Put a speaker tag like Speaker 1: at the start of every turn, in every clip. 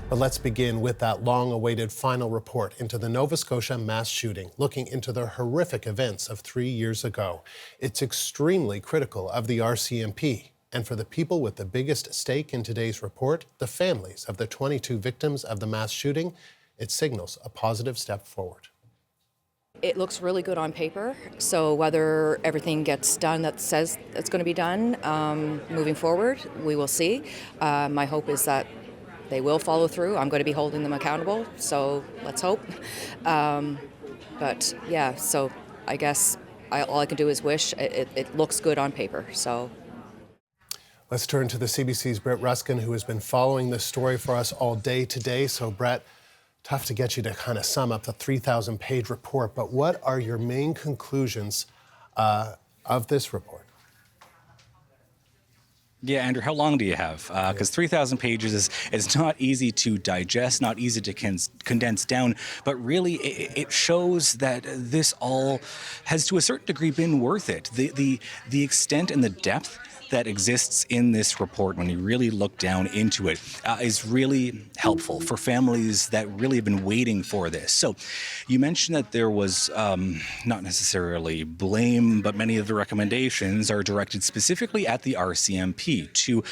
Speaker 1: But let's begin with that long-awaited final report into the Nova Scotia mass shooting, looking into the horrific events of 3 years ago. It's extremely critical of the RCMP. And for the people with the biggest stake in today's report, the families of the 22 victims of the mass shooting, it signals a positive step forward.
Speaker 2: It looks really good on paper, so whether everything gets done that says it's going to be done moving forward, we will see. My hope is that they will follow through. I'm going to be holding them accountable, so let's hope. But yeah, so I guess all I can do is wish. It looks good on paper, so.
Speaker 1: Let's turn to the CBC's Brett Ruskin, who has been following this story for us all day today. So Brett, tough to get you to kind of sum up the 3,000-page report, but what are your main conclusions of this report?
Speaker 3: Yeah, Andrew, how long do you have? Because 3,000 pages is not easy to digest, not easy to condense down, but really it shows that this all has to a certain degree been worth it. The extent and the depth that exists in this report, when you really look down into it, is really helpful for families that really have been waiting for this. So you mentioned that there was not necessarily blame, but many of the recommendations are directed specifically at the RCMP to,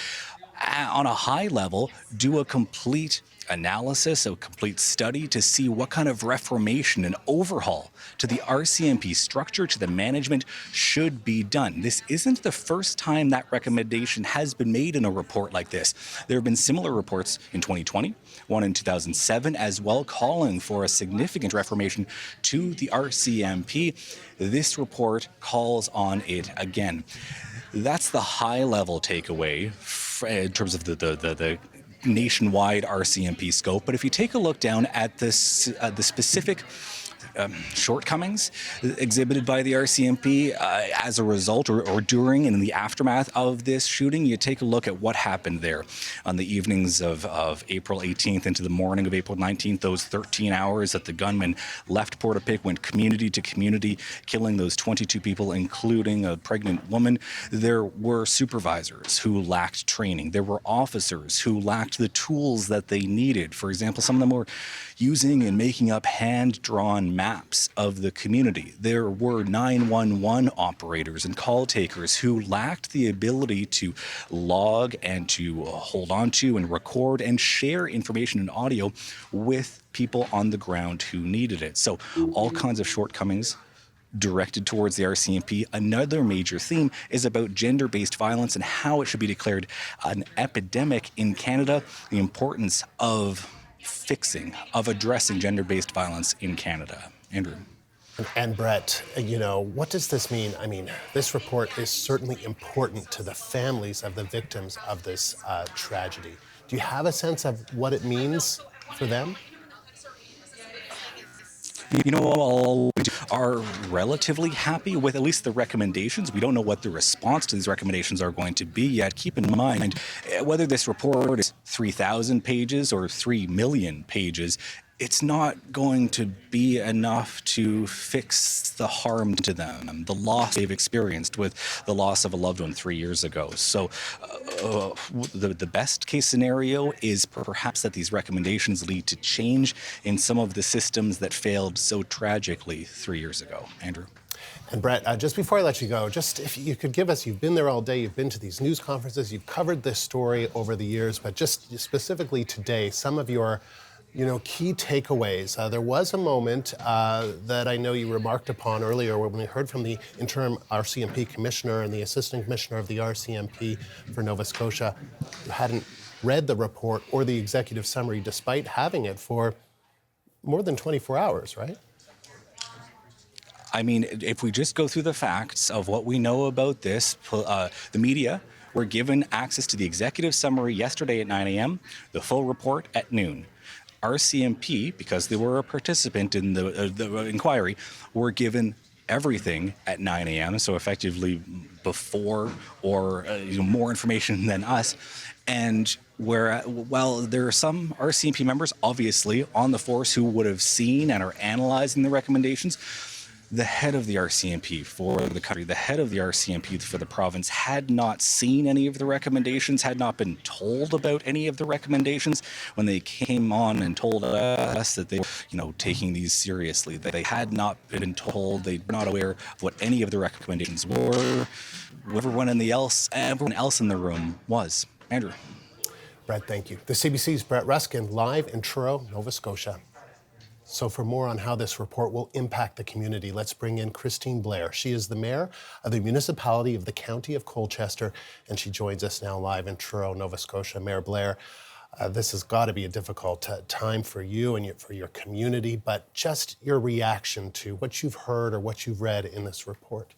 Speaker 3: on a high level, do a complete analysis, a complete study to see what kind of reformation and overhaul to the RCMP structure, to the management, should be done. This isn't the first time that recommendation has been made in a report like this. There have been similar reports in 2020, one in 2007 as well, calling for a significant reformation to the RCMP. This report calls on it again. That's the high-level takeaway in terms of the nationwide RCMP scope. But if you take a look down at this, the specific shortcomings exhibited by the RCMP as a result or during and in the aftermath of this shooting, you take a look at what happened there on the evenings of April 18th into the morning of April 19th, those 13 hours that the gunman left Portapique, went community to community, killing those 22 people, including a pregnant woman. There were supervisors who lacked training. There were officers who lacked the tools that they needed. For example, some of them were using and making up hand-drawn maps of the community. There were 911 operators and call takers who lacked the ability to log and to hold on to and record and share information and audio with people on the ground who needed it. So all kinds of shortcomings directed towards the RCMP. Another major theme is about gender-based violence and how it should be declared an epidemic in Canada, the importance of addressing gender-based violence in Canada. Andrew.
Speaker 1: And Brett, what does this mean? I mean, this report is certainly important to the families of the victims of this tragedy. Do you have a sense of what it means for them?
Speaker 3: All are relatively happy with at least the recommendations. We don't know what the response to these recommendations are going to be yet. Keep in mind, whether this report is 3,000 pages or 3 million pages, it's not going to be enough to fix the harm to them, the loss they've experienced with the loss of a loved one 3 years ago. So the best case scenario is perhaps that these recommendations lead to change in some of the systems that failed so tragically 3 years ago. Andrew.
Speaker 1: And Brett, just before I let you go, just if you could give us, you've been there all day, you've been to these news conferences, you've covered this story over the years, but just specifically today, some of your key takeaways. There was a moment that I know you remarked upon earlier when we heard from the interim RCMP commissioner and the assistant commissioner of the RCMP for Nova Scotia, who hadn't read the report or the executive summary despite having it for more than 24 hours, right?
Speaker 3: I mean, if we just go through the facts of what we know about this, the media were given access to the executive summary yesterday at 9 a.m., the full report at noon. RCMP, because they were a participant in the inquiry, were given everything at 9 a.m., so effectively before or more information than us. And while there are some RCMP members, obviously, on the force who would have seen and are analyzing the recommendations, the head of the RCMP for the country, the head of the RCMP for the province, had not seen any of the recommendations, had not been told about any of the recommendations when they came on and told us that they were, taking these seriously. They had not been told, they were not aware of what any of the recommendations were, what everyone else in the room was. Andrew.
Speaker 1: Brett, thank you. The CBC's Brett Ruskin, live in Truro, Nova Scotia. So for more on how this report will impact the community, let's bring in Christine Blair. She is the mayor of the municipality of the County of Colchester, and she joins us now live in Truro, Nova Scotia. Mayor Blair, this has got to be a difficult time for you and for your community, but just your reaction to what you've heard or what you've read in this report.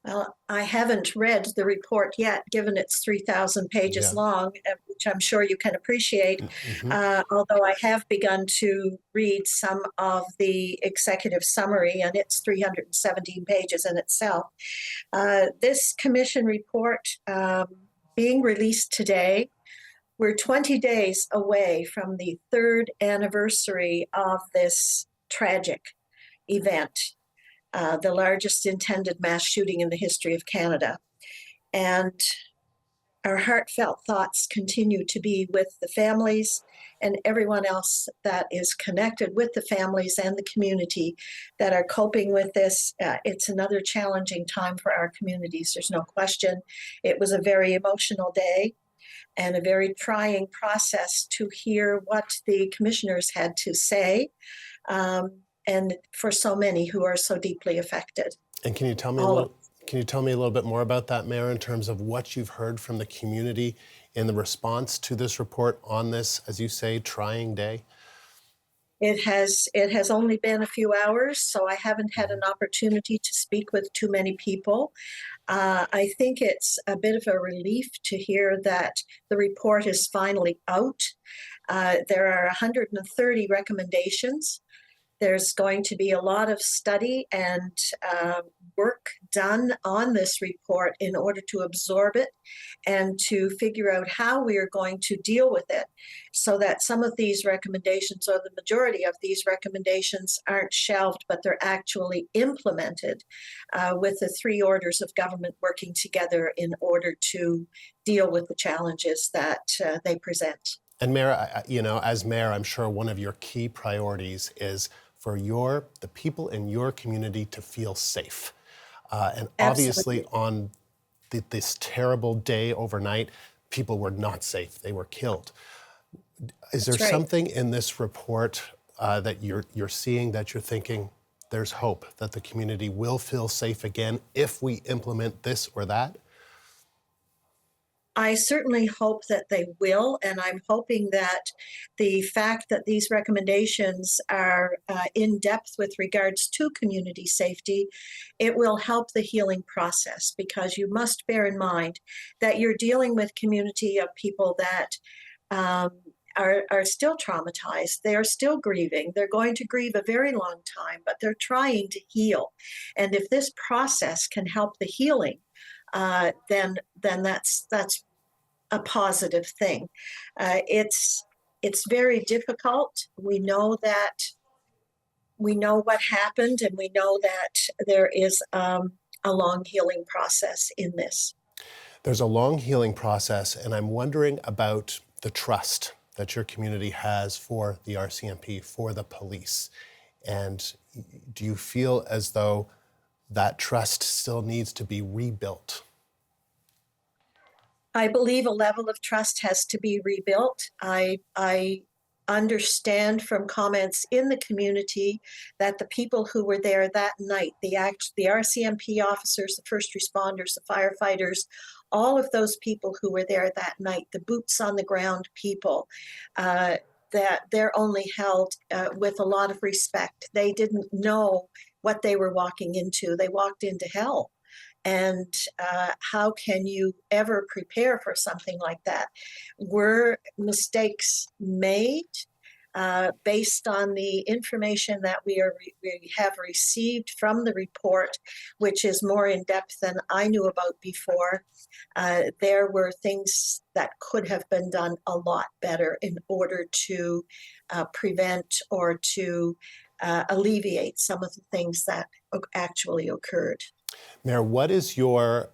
Speaker 4: Well, I haven't read the report yet, given it's 3,000 pages long, which I'm sure you can appreciate, although I have begun to read some of the executive summary, and it's 317 pages in itself. This commission report being released today, we're 20 days away from the 3rd anniversary of this tragic event. The largest intended mass shooting in the history of Canada. And our heartfelt thoughts continue to be with the families and everyone else that is connected with the families and the community that are coping with this. It's another challenging time for our communities, there's no question. It was a very emotional day and a very trying process to hear what the commissioners had to say. And for so many who are so deeply affected.
Speaker 1: And can you tell me a little bit more about that, Mayor, in terms of what you've heard from the community in the response to this report on this, as you say, trying day?
Speaker 4: It has only been a few hours, so I haven't had an opportunity to speak with too many people. I think it's a bit of a relief to hear that the report is finally out. There are 130 recommendations. There's going to be a lot of study and work done on this report in order to absorb it and to figure out how we are going to deal with it so that some of these recommendations, or the majority of these recommendations, aren't shelved, but they're actually implemented with the 3 orders of government working together in order to deal with the challenges that they present.
Speaker 1: And Mayor, as mayor, I'm sure one of your key priorities is for the people in your community to feel safe. And obviously on this terrible day overnight, people were not safe. They were killed. Is there something in this report that you're seeing that you're thinking there's hope that the community will feel safe again if we implement this or that?
Speaker 4: I certainly hope that they will, and I'm hoping that the fact that these recommendations are in depth with regards to community safety, it will help the healing process, because you must bear in mind that you're dealing with community of people that are still traumatized. They are still grieving. They're going to grieve a very long time, but they're trying to heal. And if this process can help the healing, then that's a positive thing. It's very difficult. We know what happened, and we know that there is a long healing process in this.
Speaker 1: There's a long healing process, and I'm wondering about the trust that your community has for the RCMP, for the police. And do you feel as though that trust still needs to be rebuilt?
Speaker 4: I believe a level of trust has to be rebuilt. I understand from comments in the community that the people who were there that night, the RCMP officers, the first responders, the firefighters, all of those people who were there that night, the boots on the ground people, that they're only held with a lot of respect. They didn't know what they were walking into. They walked into hell. And how can you ever prepare for something like that? Were mistakes made based on the information that we have received from the report, which is more in depth than I knew about before? There were things that could have been done a lot better in order to prevent or to alleviate some of the things that actually occurred.
Speaker 1: Mayor, what is your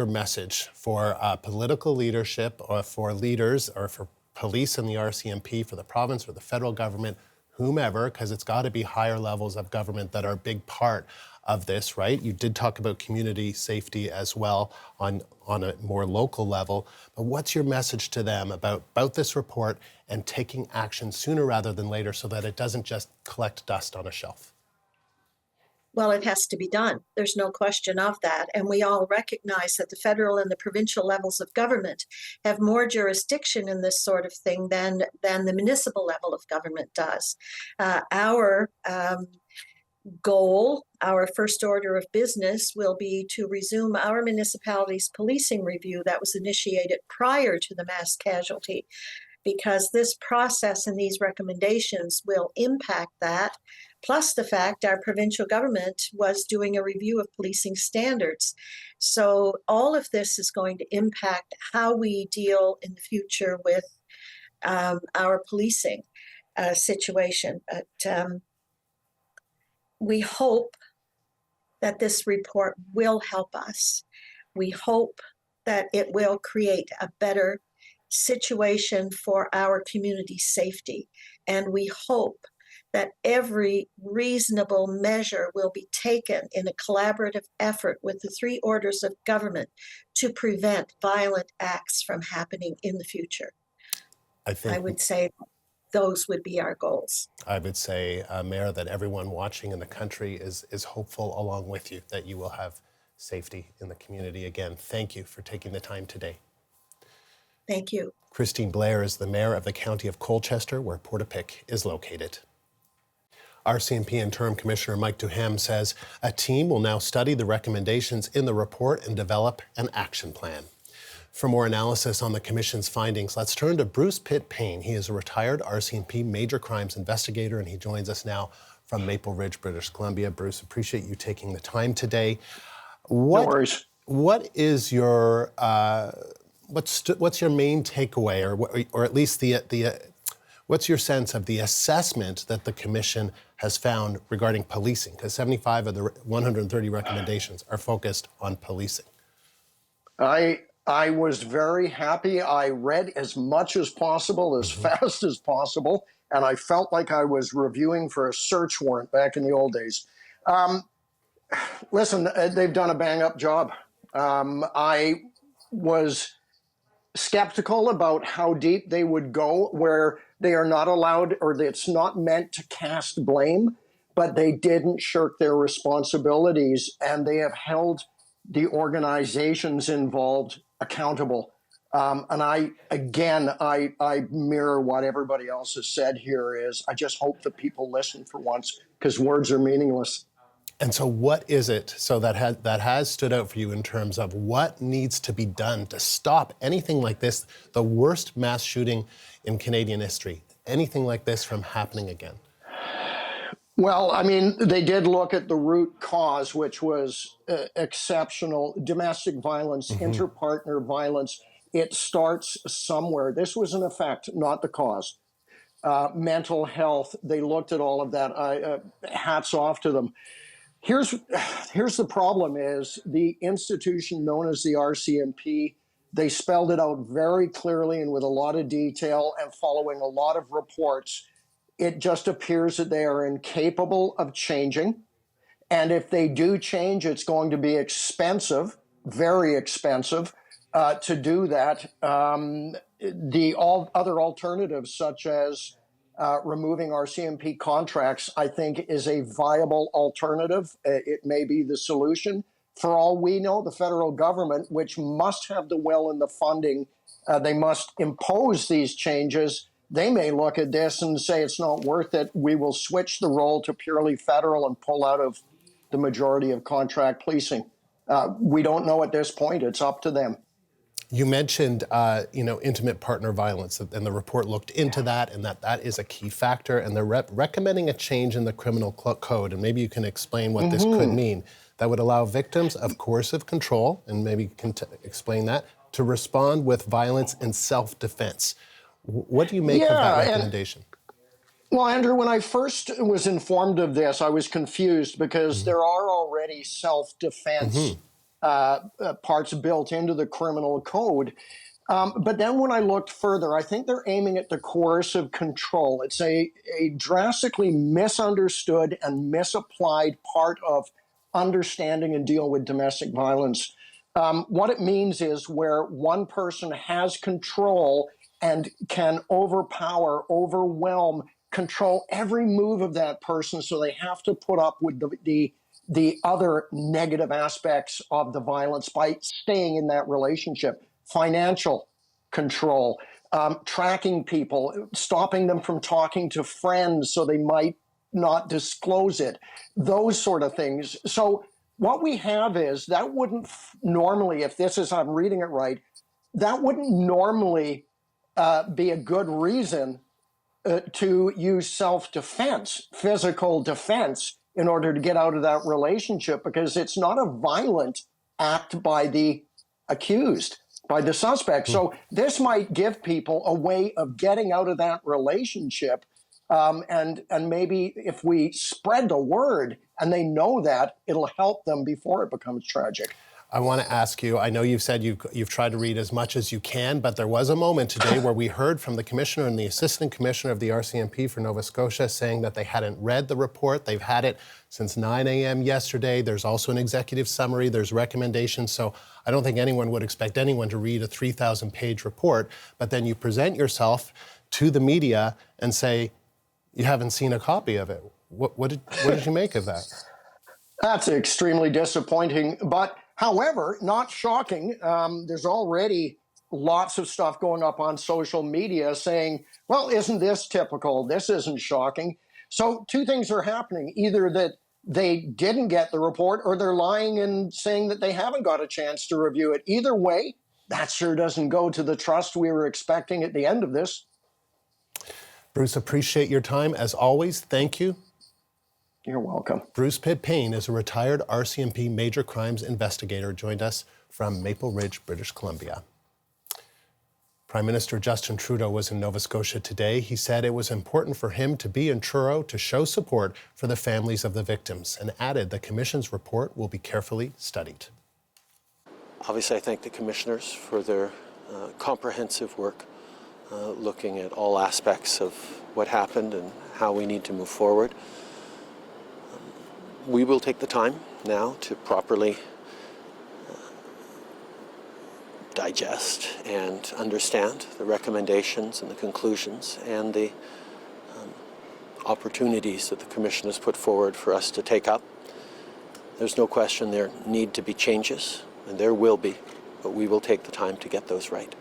Speaker 1: message for political leadership, or for leaders, or for police and the RCMP, for the province or the federal government, whomever, because it's got to be higher levels of government that are a big part of this, right? You did talk about community safety as well on a more local level, but what's your message to them about this report and taking action sooner rather than later so that it doesn't just collect dust on a shelf?
Speaker 4: Well, it has to be done. There's no question of that. And we all recognize that the federal and the provincial levels of government have more jurisdiction in this sort of thing than the municipal level of government does. Our goal, our first order of business, will be to resume our municipality's policing review that was initiated prior to the mass casualty, because this process and these recommendations will impact that. Plus the fact our provincial government was doing a review of policing standards. So all of this is going to impact how we deal in the future with our policing situation. But we hope that this report will help us. We hope that it will create a better situation for our community safety. And we hope that every reasonable measure will be taken in a collaborative effort with the three orders of government to prevent violent acts from happening in the future. I would say those would be our goals.
Speaker 1: I would say, Mayor, that everyone watching in the country is hopeful along with you that you will have safety in the community again. Thank you for taking the time today.
Speaker 4: Thank you.
Speaker 1: Christine Blair is the Mayor of the County of Colchester, where Portapique is located. RCMP Interim Commissioner Mike Duhem says a team will now study the recommendations in the report and develop an action plan. For more analysis on the Commission's findings, let's turn to Bruce Pitt-Payne. He is a retired RCMP major crimes investigator, and he joins us now from Maple Ridge, British Columbia. Bruce, appreciate you taking the time today.
Speaker 5: No worries.
Speaker 1: What is your what's your main takeaway, or at least what's your sense of the assessment that the Commission has found regarding policing? Because 75 of the 130 recommendations are focused on policing.
Speaker 5: I was very happy. I read as much as possible, as fast as possible, and I felt like I was reviewing for a search warrant back in the old days. Listen, they've done a bang-up job. I was skeptical about how deep they would go, where they are not allowed, or it's not meant to cast blame, but they didn't shirk their responsibilities, and they have held the organizations involved accountable. And I mirror what everybody else has said here. Is I just hope that people listen for once, because words are meaningless.
Speaker 1: And so what is it that has stood out for you in terms of what needs to be done to stop anything like this, the worst mass shooting in Canadian history, anything like this from happening again?
Speaker 5: Well, I mean, they did look at the root cause, which was exceptional domestic violence, interpartner violence. It starts somewhere. This was an effect, not the cause. Mental health, they looked at all of that. Hats off to them. Here's the problem is the institution known as the RCMP, they spelled it out very clearly and with a lot of detail and following a lot of reports. It just appears that they are incapable of changing. And if they do change, it's going to be expensive, very expensive to do that. All other alternatives, such as removing RCMP contracts, I think is a viable alternative. It may be the solution. For all we know, the federal government, which must have the will and the funding, they must impose these changes. They may look at this and say it's not worth it. We will switch the role to purely federal and pull out of the majority of contract policing. We don't know at this point. It's up to them.
Speaker 1: You mentioned, intimate partner violence, and the report looked into that, and that is a key factor. And they're recommending a change in the criminal code, and maybe you can explain what this could mean. That would allow victims of coercive control, and maybe you can explain that, to respond with violence in self-defense. What do you make of that recommendation?
Speaker 5: Well, Andrew, when I first was informed of this, I was confused because there are already self-defense parts built into the criminal code. But then when I looked further, I think they're aiming at the coercive control. It's a drastically misunderstood and misapplied part of understanding and dealing with domestic violence. What it means is where one person has control and can overpower, overwhelm, control every move of that person, so they have to put up with the other negative aspects of the violence by staying in that relationship. Financial control, tracking people, stopping them from talking to friends so they might not disclose it, those sort of things. So what we have is that wouldn't normally, if this is, I'm reading it right, that wouldn't normally be a good reason to use self-defense, physical defense, in order to get out of that relationship, because it's not a violent act by the accused, by the suspect. So this might give people a way of getting out of that relationship. And maybe if we spread the word and they know that, it'll help them before it becomes tragic.
Speaker 1: I want to ask you, I know you've said you've tried to read as much as you can, but there was a moment today where we heard from the commissioner and the assistant commissioner of the RCMP for Nova Scotia saying that they hadn't read the report. They've had it since 9 a.m. yesterday. There's also an executive summary. There's recommendations. So I don't think anyone would expect anyone to read a 3,000-page report, but then you present yourself to the media and say you haven't seen a copy of it. What did you make of that?
Speaker 5: That's extremely disappointing, but however, not shocking. There's already lots of stuff going up on social media saying, well, isn't this typical? This isn't shocking. So two things are happening. Either that they didn't get the report, or they're lying and saying that they haven't got a chance to review it. Either way, that sure doesn't go to the trust we were expecting at the end of this.
Speaker 1: Bruce, appreciate your time. As always, thank you.
Speaker 5: You're welcome.
Speaker 1: Bruce Pitt-Payne is a retired RCMP major crimes investigator, joined us from Maple Ridge, British Columbia. Prime Minister Justin Trudeau was in Nova Scotia today. He said it was important for him to be in Truro to show support for the families of the victims, and added the Commission's report will be carefully studied.
Speaker 6: Obviously, I thank the Commissioners for their comprehensive work, looking at all aspects of what happened and how we need to move forward. We will take the time now to properly digest and understand the recommendations and the conclusions and the opportunities that the Commission has put forward for us to take up. There's no question there need to be changes, and there will be, but we will take the time to get those right.